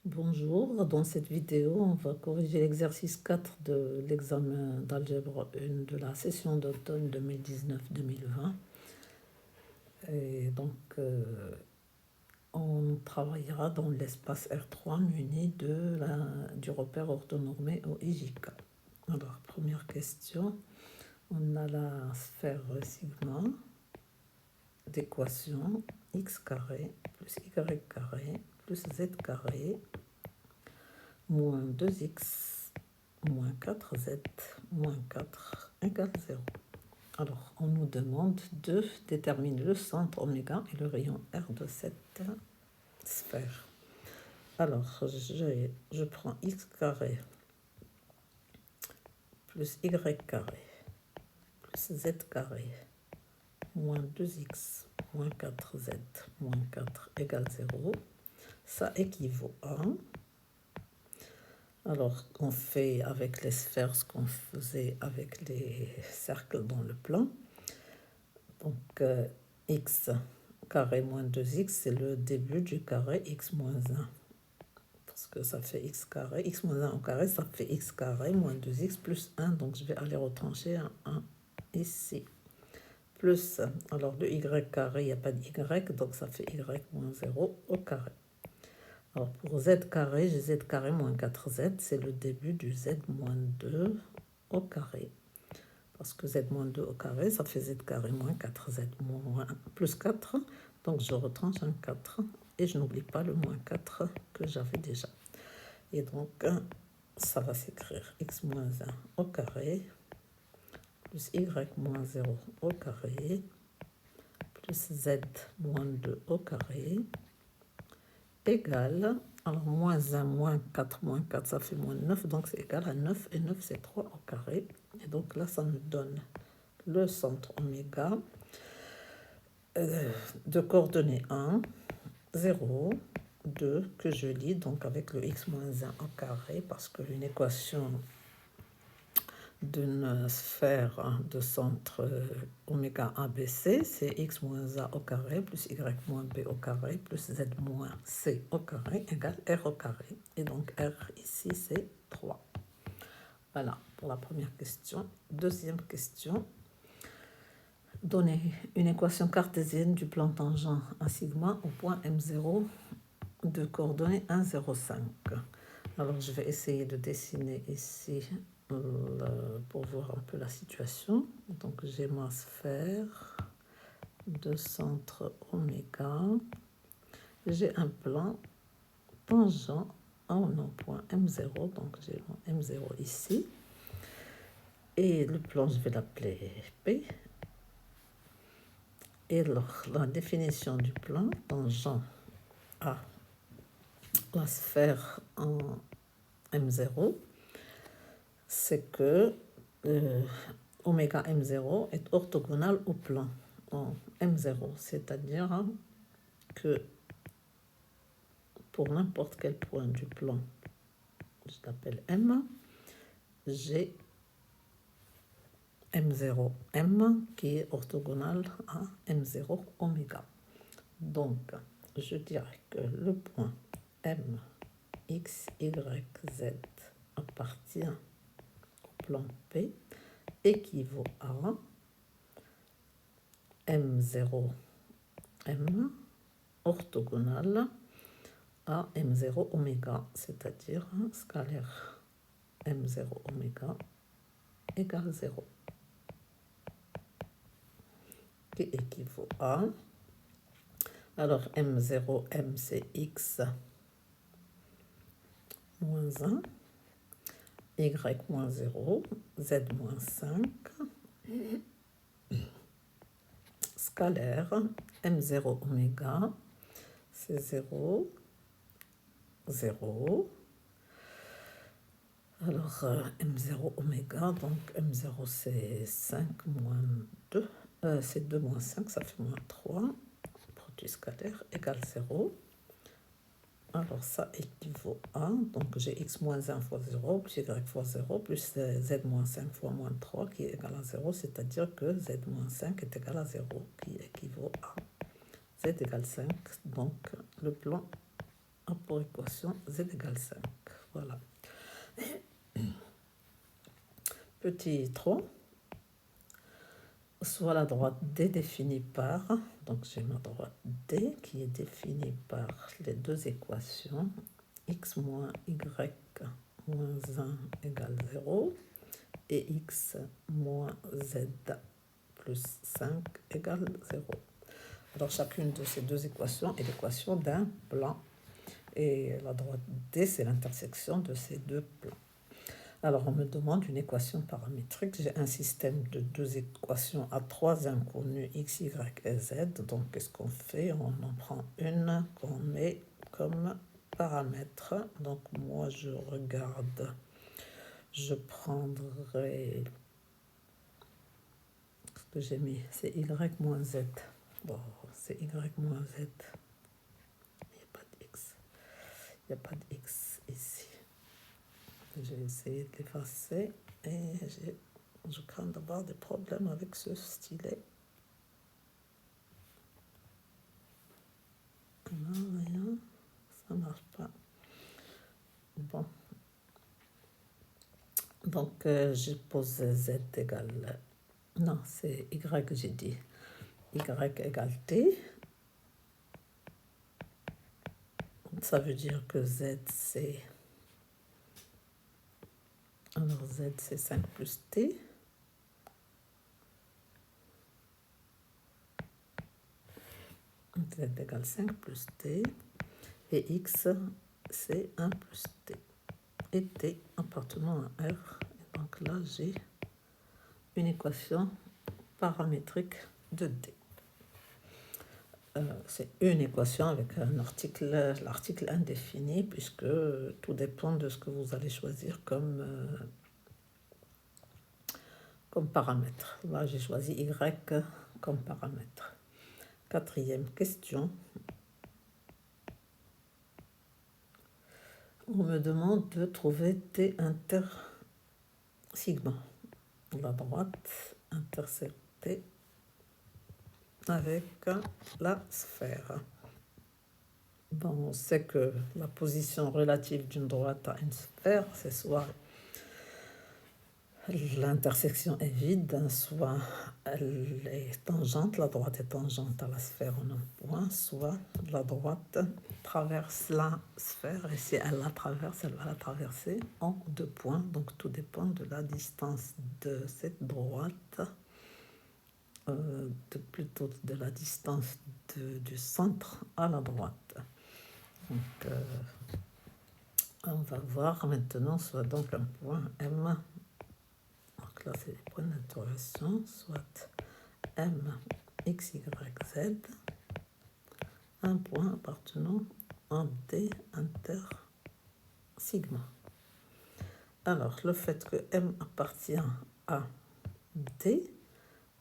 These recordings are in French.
Bonjour, dans cette vidéo, on va corriger l'exercice 4 de l'examen d'algèbre 1 de la session d'automne 2019-2020. Et donc, on travaillera dans l'espace R3 muni du repère orthonormé au IJK. Alors, première question, on a la sphère sigma d'équation x carré plus y carré plus z carré moins 2x moins 4z moins 4 égale 0. Alors, on nous demande de déterminer le centre oméga et le rayon R de cette sphère. Alors, je prends x carré plus y carré plus z carré moins 2x moins 4z moins 4 égale 0. Ça équivaut à... Alors, on fait avec les sphères ce qu'on faisait avec les cercles dans le plan. Donc, x carré moins 2x, c'est le début du carré x moins 1. Parce que ça fait x carré, x moins 1 au carré, ça fait x carré moins 2x plus 1. Donc, je vais aller retrancher un 1 ici. Plus, alors le y carré, il n'y a pas de y, donc ça fait y moins 0 au carré. Alors pour z carré, j'ai z carré moins 4z, c'est le début du z moins 2 au carré. Parce que z moins 2 au carré, ça fait z carré moins 4z moins plus 4. Donc je retranche un 4 et je n'oublie pas le moins 4 que j'avais déjà. Et donc ça va s'écrire x moins 1 au carré plus y moins 0 au carré plus z moins 2 au carré égale, alors moins 1, moins 4, ça fait moins 9, donc c'est égal à 9, et 9 c'est 3 au carré. Et donc là, ça nous donne le centre oméga de coordonnées 1, 0, 2, que je lis donc avec le x moins 1 au carré, parce que une équation d'une sphère de centre oméga ABC, c'est x moins a au carré plus y moins b au carré plus z moins c au carré égale r au carré. Et donc r ici, c'est 3. Voilà pour la première question. Deuxième question. Donner une équation cartésienne du plan tangent à sigma au point M0 de coordonnées 1, 0, 5. Alors je vais essayer de dessiner ici pour voir un peu la situation. Donc j'ai ma sphère de centre oméga. J'ai un plan tangent à mon point M0. Donc j'ai mon M0 ici. Et le plan, je vais l'appeler P. Et alors, la définition du plan tangent à la sphère en M0, c'est que oméga M0 est orthogonal au plan en M0, c'est-à-dire que pour n'importe quel point du plan, je l'appelle M, j'ai M0M qui est orthogonal à M0 oméga. Donc, je dirais que le point M, X, Y, Z appartient au plan P équivaut à M0M orthogonal à M0 oméga, c'est-à-dire scalaire M0 oméga égale 0, qui équivaut à, alors M0M c'est X moins 1, Y moins 0, Z moins 5, scalaire M0 oméga, c'est 0, 0. Alors M0 oméga, donc M0 c'est 5 moins 2, c'est 2 moins 5, ça fait moins 3, produit scalaire égale 0. Alors ça équivaut à, donc j'ai x moins 1 fois 0, plus y fois 0, plus z moins 5 fois moins 3 qui est égal à 0, c'est-à-dire que z moins 5 est égal à 0, qui équivaut à z égale 5. Donc le plan a pour équation z égale 5. Voilà. Petit 3. Soit la droite D définie par, donc j'ai ma droite D qui est définie par les deux équations x moins y moins 1 égale 0 et x moins z plus 5 égale 0. Alors chacune de ces deux équations est l'équation d'un plan et la droite D c'est l'intersection de ces deux plans. Alors, on me demande une équation paramétrique. J'ai un système de deux équations à trois inconnus, x, y et z. Donc, qu'est-ce qu'on fait? On en prend une qu'on met comme paramètre. Donc, moi, je regarde. Je prendrai... Ce que j'ai mis, c'est y moins z. Bon, c'est y moins z. Il n'y a pas de x. Il n'y a pas de x ici. J'ai essayé de l'effacer et je crains d'avoir des problèmes avec ce stylet. Non, rien, ça marche pas. Bon. Donc, j'ai posé z égale... Non, c'est y que j'ai dit. Y égale t. Ça veut dire que z, c'est... Alors, z, c'est 5 plus t. Z égale 5 plus t. Et x, c'est 1 plus t. Et t appartenant à R. Et donc là, j'ai une équation paramétrique de D. C'est une équation avec un article, l'article indéfini, puisque tout dépend de ce que vous allez choisir comme paramètre. Là, j'ai choisi Y comme paramètre. Quatrième question. On me demande de trouver T inter sigma. La droite intersectée avec la sphère. Bon, on sait que la position relative d'une droite à une sphère, c'est soit l'intersection est vide, soit elle est tangente, la droite est tangente à la sphère en un point, soit la droite traverse la sphère et si elle la traverse, elle va la traverser en deux points. Donc tout dépend de la distance de cette droite, plutôt de la distance du centre à la droite. Donc on va voir maintenant, soit donc un point M. Donc là, c'est les points d'interrogation, soit M, X, Y, Z, un point appartenant à D inter sigma. Alors, le fait que M appartient à D,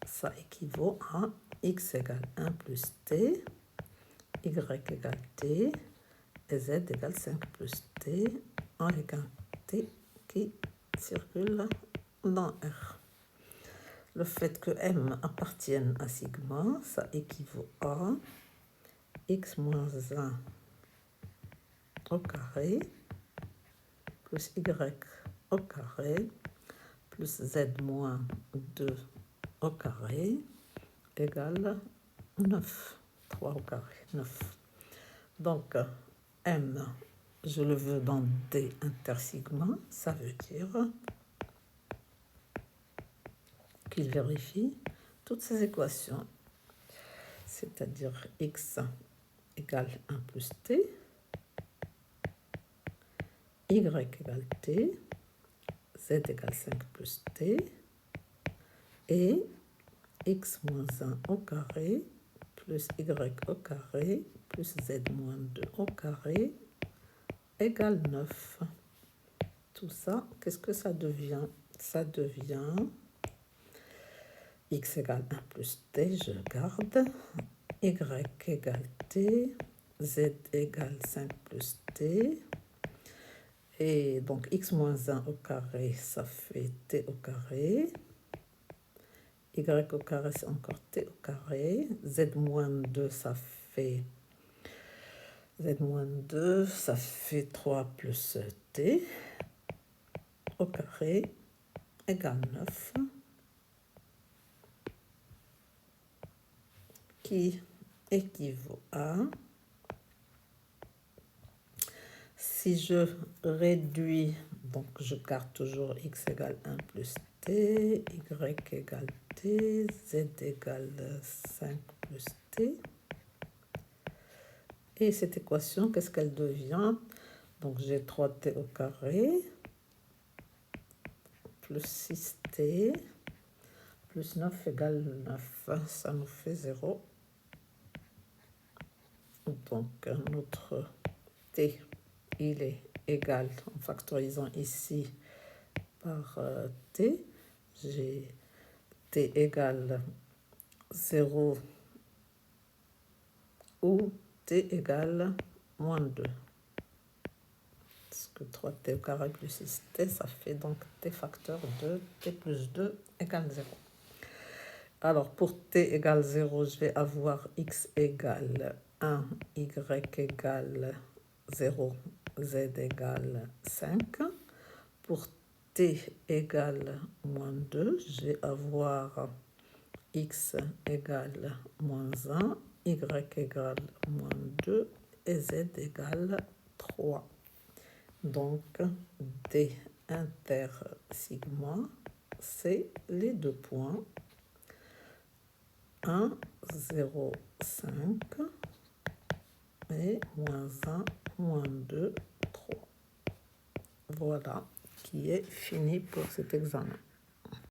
ça équivaut à X égale 1 plus T, Y égale T, et Z égale 5 plus T, avec un T qui circule dans R. Le fait que M appartienne à sigma, ça équivaut à x moins 1 au carré plus y au carré plus z moins 2 au carré égale 9. 3 au carré, 9. Donc, M, je le veux dans D intersigma, ça veut dire qu'il vérifie toutes ces équations, c'est-à-dire x égale 1 plus t, y égale t, z égale 5 plus t, et x moins 1 au carré, plus y au carré, plus z moins 2 au carré, égale 9. Tout ça, qu'est-ce que ça devient? Ça devient x égale 1 plus t, je garde, y égale t, z égale 5 plus t, et donc x moins 1 au carré, ça fait t au carré, y au carré, c'est encore t au carré, z moins 2, ça fait Z-2, ça fait 3 plus t au carré égale 9, qui équivaut à, si je réduis, donc je garde toujours x égale 1 plus t, y égale t, z égale 5 plus t. Et cette équation, qu'est-ce qu'elle devient? Donc j'ai 3t au carré plus 6t plus 9 égale 9. Ça nous fait 0. Donc notre t, il est égal, en factorisant ici par t, j'ai t égale 0 ou t égale moins 2. Parce que 3t au carré plus 6t, ça fait donc t facteur de t plus 2 égale 0. Alors, pour t égale 0, je vais avoir x égale 1, y égale 0, z égale 5. Pour t égale moins 2, je vais avoir x égale moins 1, y égale moins 2 et z égale 3. Donc, d inter sigma, c'est les deux points 1, 0, 5 et moins 1, moins 2, 3. Voilà, qui est fini pour cet examen.